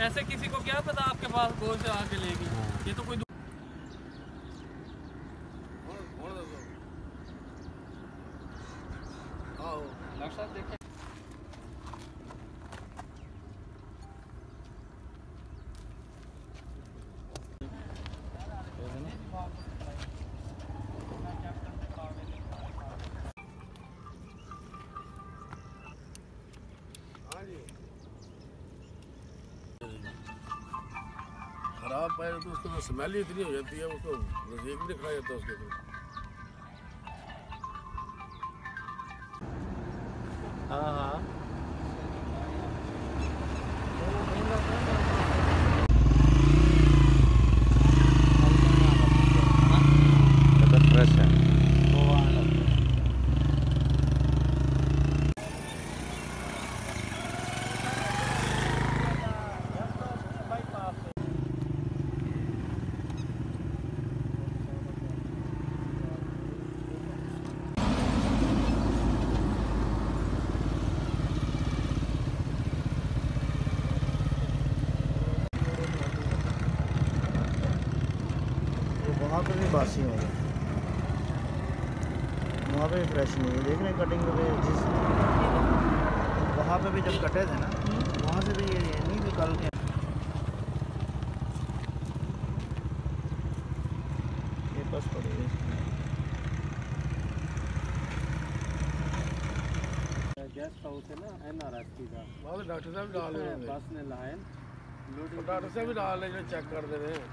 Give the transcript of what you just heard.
ऐसे किसी को क्या पता आपके पास गोश्त आके लेगी। ये तो कोई डॉक्टर साहब देखें। खराब पाए तो उसको स्मेल ही इतनी हो जाती है, उसको नजदीक भी नहीं खाया जाता उसके तो। हाँ हाँ फ्रेश है। वहाँ पे भी बासी हो गए, वहाँ पे भी फ्रेश नहीं है। देख रहे हैं कटिंग पे, जिस वहाँ पे भी जब कटे थे ना, वहाँ से भी ये नहीं निकल के ये बस पड़ी है। गेस्ट हाउस है ना NRST का, वहाँ तो डॉक्टर साहब डाल रहे हैं, बस ने लाइन डॉक्टर साहब भी डाल रहे हैं, चेक कर दे रहे हैं।